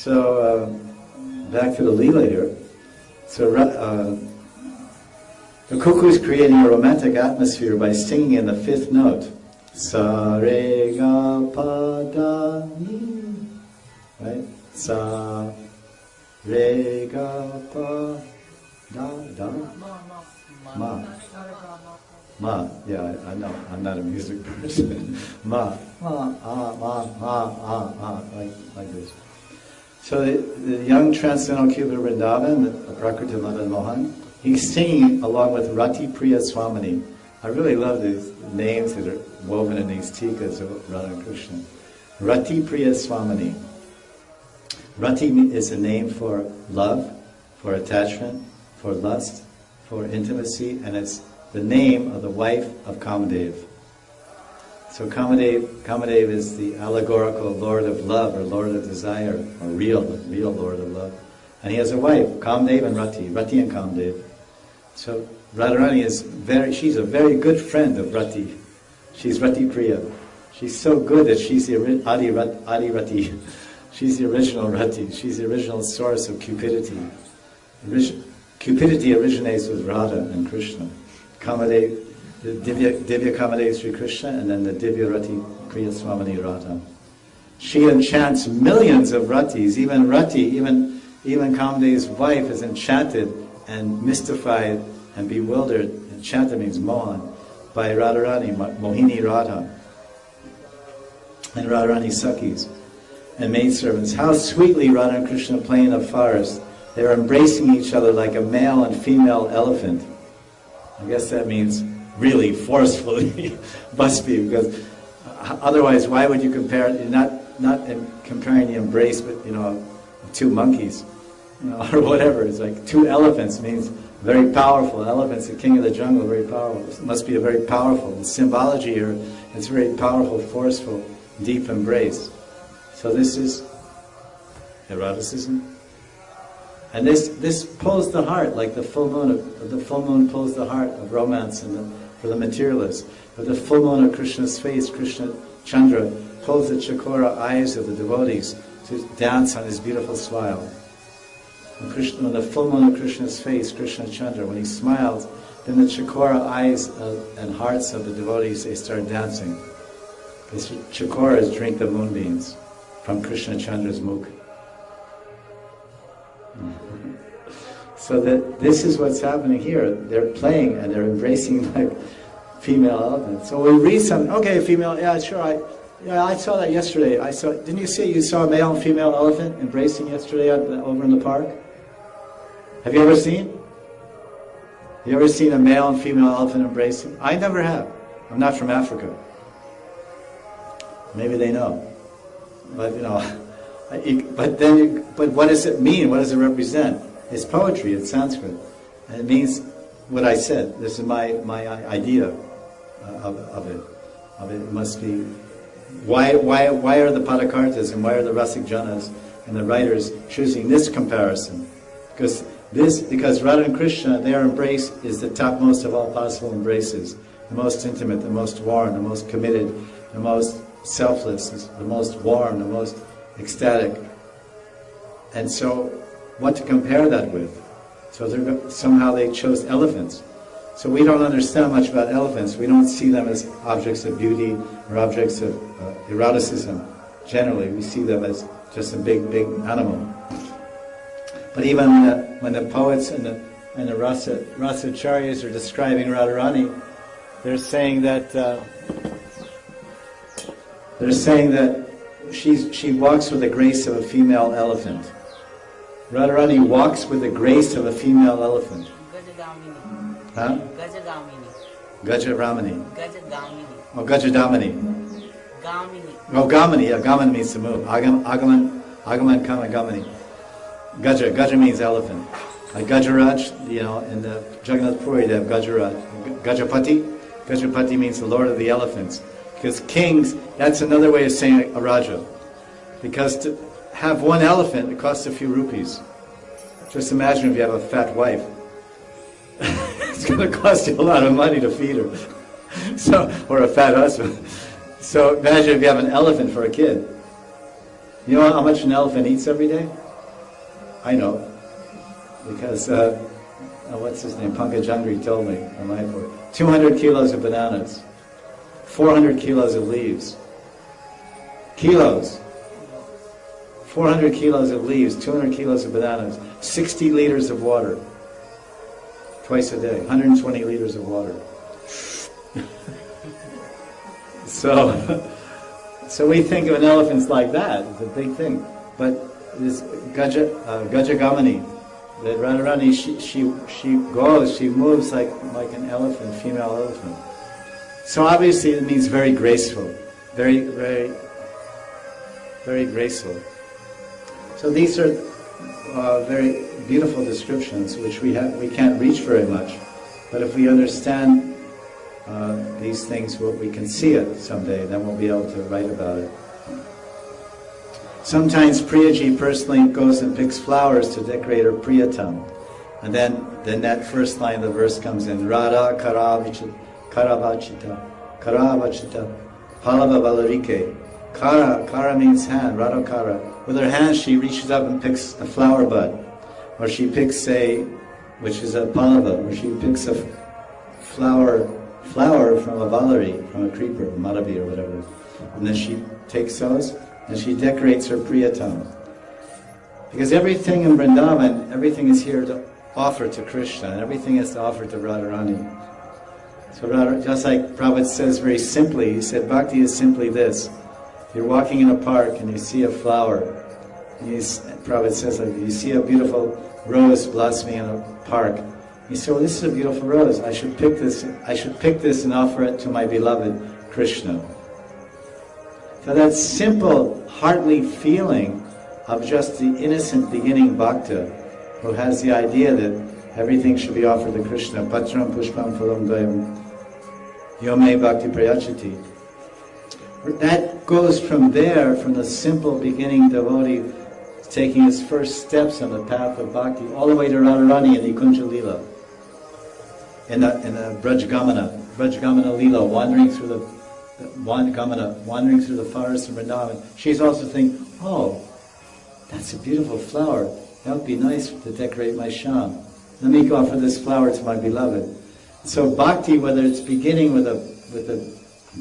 So, back to the Leela here. So, the cuckoo is creating a romantic atmosphere by singing in the fifth note. Sa, re, ga, pa, da, ni. Right? Sa, re, ga, pa, da, ma. Ma, yeah, I know, I'm not a music person. Ma, like this. So the young transcendental Cupid of Vrindavan, the Prakriti Madan Mohan, he's singing along with Rati Priya Swamini. I really love these names that are woven in these tikas of Radha and Krishna. Rati Priya Swamini. Rati is a name for love, for attachment, for lust, for intimacy, and it's the name of the wife of Kamadev. So Kamadev is the allegorical Lord of Love, or Lord of Desire, or real Lord of Love. And he has a wife, Kamadev and Rati and Kamadev. So Radharani she's a very good friend of Rati. She's Rati Priya. She's so good that she's the Adi Rati. She's the original Rati. She's the original source of cupidity. Cupidity originates with Radha and Krishna. Kamadev, the Divya Kamadev Sri Krishna, and then the Divya Rati Priya Swamini Radha. She enchants millions of Ratis. Even Kamadev's wife is enchanted and mystified and bewildered. Enchanted means Mohan, by Radharani, Mohini Radha, and Radharani Sakhis and maidservants. How sweetly Radha and Krishna play in a forest. They are embracing each other like a male and female elephant. I guess that means really forcefully. Must be, because otherwise why would you compare it? You're not comparing the embrace with, two monkeys, or whatever. It's like two elephants means very powerful. Elephants, the king of the jungle, very powerful. It must be a very powerful. The symbology here is very powerful, forceful, deep embrace. So this is eroticism. And this pulls the heart, like the full moon pulls the heart of romance for the materialist. But the full moon of Krishna's face, Krishna Chandra, pulls the chakora eyes of the devotees to dance on his beautiful smile. When the full moon of Krishna's face, Krishna Chandra, when he smiles, then the chakora eyes and hearts of the devotees, they start dancing. Because chakoras drink the moonbeams from Krishna Chandra's mukh. So that this is what's happening here. They're playing and they're embracing like female elephants. So we read something, okay, female, yeah, sure, I saw that yesterday. Didn't you say you saw a male and female elephant embracing yesterday over in the park? Have you ever seen? You ever seen a male and female elephant embracing? I never have. I'm not from Africa. Maybe they know. But but what does it mean? What does it represent? It's poetry, it's Sanskrit. And it means what I said. This is my idea of it. It must be, why are the Padakartas and why are the Rasik Janas and the writers choosing this comparison? Because Radha and Krishna, their embrace is the topmost of all possible embraces. The most intimate, the most warm, the most committed, the most selfless, the most warm, the most ecstatic. And so, what to compare that with? So somehow they chose elephants. So we don't understand much about elephants. We don't see them as objects of beauty or objects of eroticism. Generally, we see them as just a big animal. But even when the poets and the Rasacharyas are describing Radharani, they're saying that she walks with the grace of a female elephant. Radharani walks with the grace of a female elephant. Gajadamini. Huh? Gajadamini. Gajaramani. Gajadamini. Oh, Gajadamini. Gamini. Oh, Gamini. Yeah, Gamini means to move. Agaman, Kama, Gamini. Gaja means elephant. Like Gajaraj, in the Jagannath Puri they have Gajaraj. Gajapati means the Lord of the elephants. Because kings, that's another way of saying a Raja. Because to have one elephant, it costs a few rupees. Just imagine if you have a fat wife. It's going to cost you a lot of money to feed her. Or a fat husband. So imagine if you have an elephant for a kid. You know how much an elephant eats every day? I know, because what's his name? Pankajangri told me on my board. 200 kilos of bananas, 400 kilos of leaves. Kilos. 400 kilos of leaves, 200 kilos of bananas, 60 liters of water. Twice a day, 120 liters of water. So we think of an elephant like that. It's a big thing. But this Gajagamani, the Radharani, she moves like an elephant, female elephant. So obviously it means very graceful, very, very, very graceful. So these are very beautiful descriptions which we can't reach very much. But if we understand these things, we can see it someday, then we'll be able to write about it. Sometimes Priyaji personally goes and picks flowers to decorate her Priyatam. And then that first line of the verse comes in, Radha Karavachita, Palava Valarike. Kara means hand, Radha Kara. With her hand she reaches up and picks a flower bud. Or she picks which is a palava, or she picks a flower from a valari, from a creeper, madhavi or whatever. And then she takes those and she decorates her Priyatam. Because everything in Vrindavan, everything is here to offer to Krishna, and everything is to offer to Radharani. So just like Prabhupada says very simply, he said, Bhakti is simply this. You're walking in a park and you see a flower. Prabhupada says, like, you see a beautiful rose blossoming in a park. You say, well, this is a beautiful rose. I should pick this and offer it to my beloved Krishna. So that simple, heartly feeling of just the innocent beginning bhakta who has the idea that everything should be offered to Krishna. Patram pushpam phalam dayam yome bhakti prayachati. That goes from there, from the simple beginning devotee taking his first steps on the path of bhakti, all the way to Radharani and Nikunja Lila. In the Brajgamana Lila, wandering through the forest of Vrindavan. She's also thinking, oh, that's a beautiful flower. That would be nice to decorate my sham. Let me offer this flower to my beloved. So bhakti, whether it's beginning with a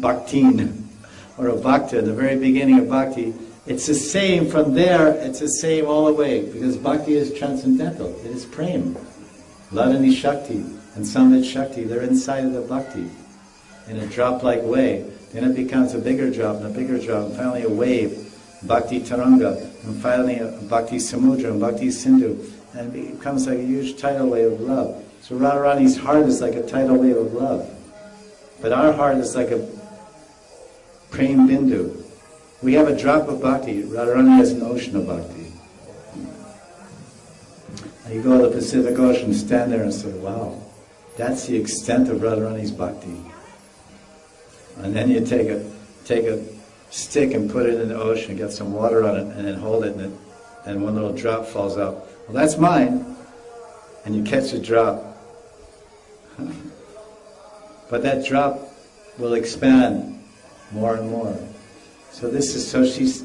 bhaktin or a bhakta, the very beginning of bhakti, it's the same from there, it's the same all the way, because bhakti is transcendental, it is prem. Ladani Shakti and Samvit Shakti, they're inside of the bhakti in a drop-like way. Then it becomes a bigger drop and a bigger drop, and finally a wave, Bhakti Taranga, and finally a Bhakti Samudra and Bhakti Sindhu, and it becomes like a huge tidal wave of love. So Radharani's heart is like a tidal wave of love, but our heart is like a Prem Bindu. We have a drop of bhakti, Radharani has an ocean of bhakti. And you go to the Pacific Ocean, stand there and say, wow, that's the extent of Radharani's bhakti. And then you take a stick and put it in the ocean, get some water on it, and then hold it, and one little drop falls out. Well, that's mine. And you catch a drop. But that drop will expand more and more. So she's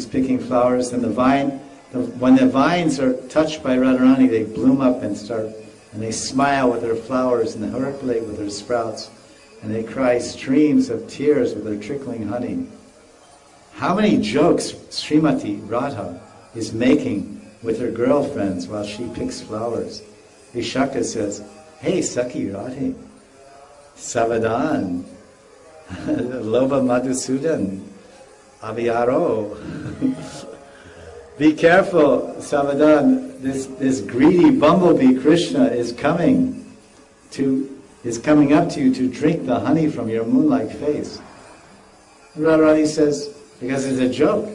picking flowers, and when the vines are touched by Radharani, they bloom up and they smile with their flowers, and they percolate with their sprouts, and they cry streams of tears with their trickling honey. How many jokes Srimati Radha is making with her girlfriends while she picks flowers. Vishaka says, hey Saki Radhe, Savadan, Loba Madhusudan, Avyaro. Be careful, Savadan, this greedy bumblebee Krishna is coming up to you to drink the honey from your moon-like face. Radharani says, because it's a joke.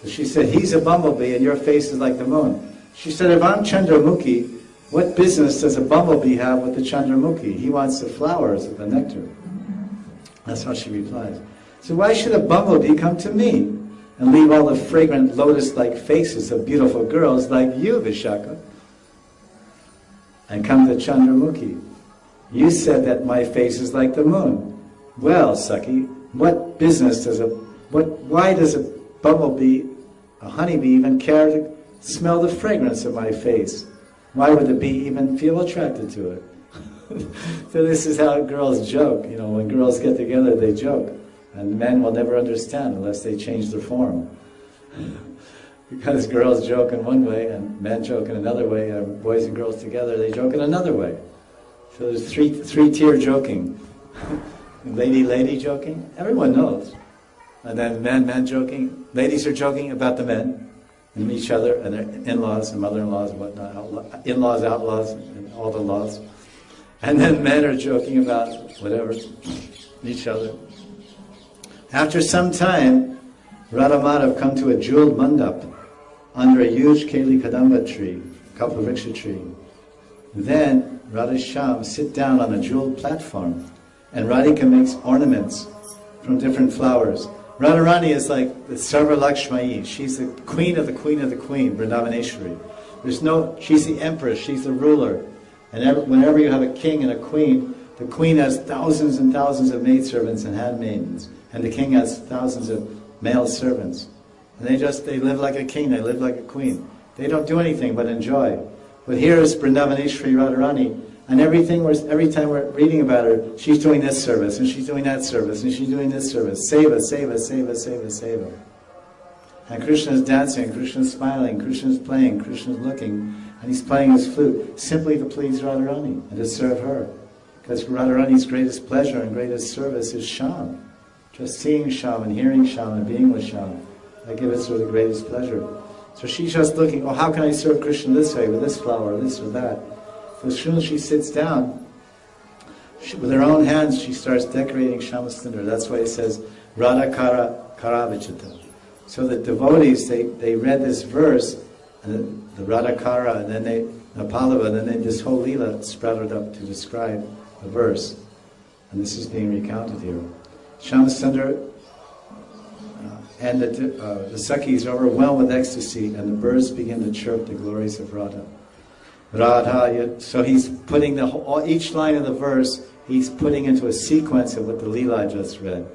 She said, he's a bumblebee and your face is like the moon. She said, if I'm Chandramukhi, what business does a bumblebee have with the Chandramukhi? He wants the flowers of the nectar. That's how she replies. So why should a bumblebee come to me and leave all the fragrant lotus-like faces of beautiful girls like you, Vishaka, and come to Chandramukhi? You said that my face is like the moon. Well, Saki, what business does why does a bumblebee, a honeybee, even care to smell the fragrance of my face? Why would the bee even feel attracted to it? So this is how girls joke. You know, when girls get together, they joke. And men will never understand unless they change their form. Because girls joke in one way and men joke in another way, and boys and girls together, they joke in another way. So there's three-tier joking. Lady joking, everyone knows. And then men joking. Ladies are joking about the men and each other and their in-laws and mother-in-laws and whatnot. In-laws, outlaws, and all the laws. And then men are joking about whatever, each other. After some time, Radha Madhav come to a jeweled mandap under a huge Keli Kadamba tree, Kalpavriksha tree. Then Radha Shyam sit down on a jeweled platform, and Radhika makes ornaments from different flowers. Radharani is like the Sarva Lakshmayi. She's the queen of the queen of the queen, Vrindavaneshwari. She's the empress, she's the ruler. And whenever you have a king and a queen, the queen has thousands and thousands of maidservants and handmaidens, and the king has thousands of male servants. And they live like a king, they live like a queen. They don't do anything but enjoy. But here is Vrindavaneshwari Radharani, and every time we're reading about her, she's doing this service, and she's doing that service, and she's doing this service. Seva, seva, seva, seva, seva. And Krishna is dancing, Krishna is smiling, Krishna is playing, Krishna is looking, and he's playing his flute simply to please Radharani and to serve her. Because Radharani's greatest pleasure and greatest service is Shyam. Just seeing Shyam and hearing Shyam and being with Shyam, that gives her the greatest pleasure. So she's just looking, oh, how can I serve Krishna this way, with this flower, or this or that? So as soon as she sits down, with her own hands, she starts decorating Shyamastandar. That's why it says, Radha Kara Karavichita. So the devotees, they read this verse, and the Radha Kara, and then the Pallava, and then this whole Leela sprouted up to describe the verse. And this is being recounted here. Shyamastandar and the Sakhis are overwhelmed with ecstasy, and the birds begin to chirp the glories of Radha. Radha, so he's putting each line of the verse, he's putting into a sequence of what the Leela I just read.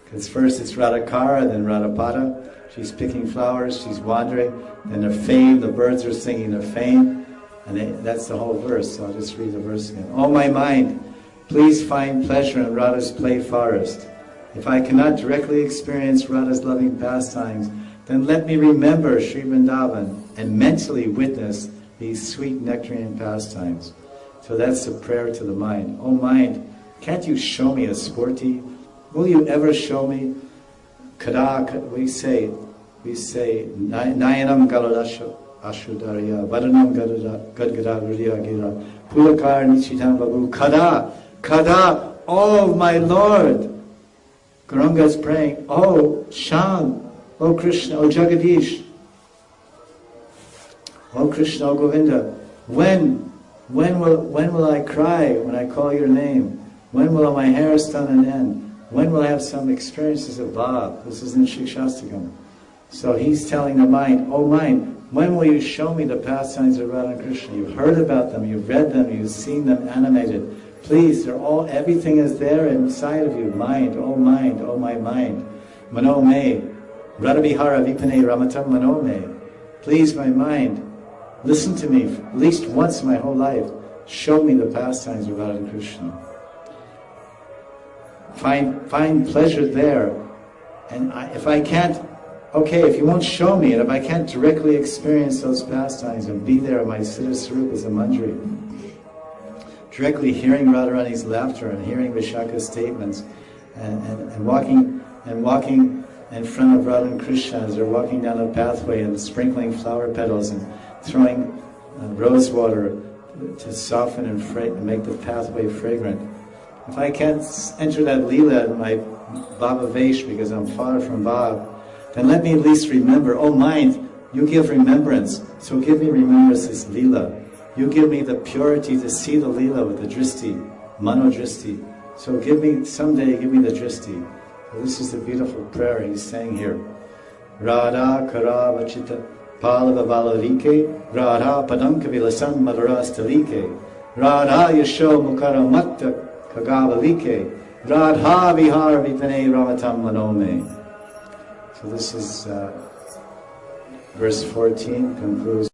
Because first it's Radhakara, then Radhapada. She's picking flowers, she's wandering, then her fame, the birds are singing their fame, and that's the whole verse. So I'll just read the verse again. Oh my mind, please find pleasure in Radha's play forest. If I cannot directly experience Radha's loving pastimes, then let me remember Sri Vrindavan and mentally witness these sweet nectarine pastimes. So that's the prayer to the mind. Oh mind, can't you show me a sporty? Will you ever show me? Kada, we say, Nayanam Galadasha Ashudarya, Vadanam Gadgada Rudya Gira, Pulakar Nichitam Babu, Kada, oh my Lord. Gauranga is praying, oh Shyam, oh Krishna, oh Jagadish, oh Krishna, oh Govinda, when will I cry when I call your name? When will my hair stand on end? When will I have some experiences of bhav? This is in Shikshastakam. So he's telling the mind, oh mind, when will you show me the pastimes of Radha and Krishna? You've heard about them, you've read them, you've seen them animated. Please, everything is there inside of you. Mind, oh my mind. Mano me, Radha Vihara Vipane Ramatam Mano me. Please, my mind, listen to me at least once in my whole life. Show me the pastimes of Radha and Krishna. Find pleasure there. And if I can't, okay, if you won't show me, and if I can't directly experience those pastimes and be there in my Siddha Swarup as a manjari, directly hearing Radharani's laughter and hearing Vishaka's statements and walking in front of Radha and Krishna as they're walking down the pathway and sprinkling flower petals and throwing rose water to soften and make the pathway fragrant. If I can't enter that Leela in my Bhava Vesh because I'm far from Bhav, then let me at least remember, oh mind, you give remembrance, so give me remembrance this Leela. You give me the purity to see the Leela with the Dristi, Mano Dristi. So someday give me the Dristi. So this is the beautiful prayer he's saying here. Radha Kara Vachita Palava Valarike, Radha Padam Kavilasam Madarastalike, Radha Yasho Mukara Matta Kagavalike, Radha Vihar Vipane Ramatam Manome. So this is verse 14 concludes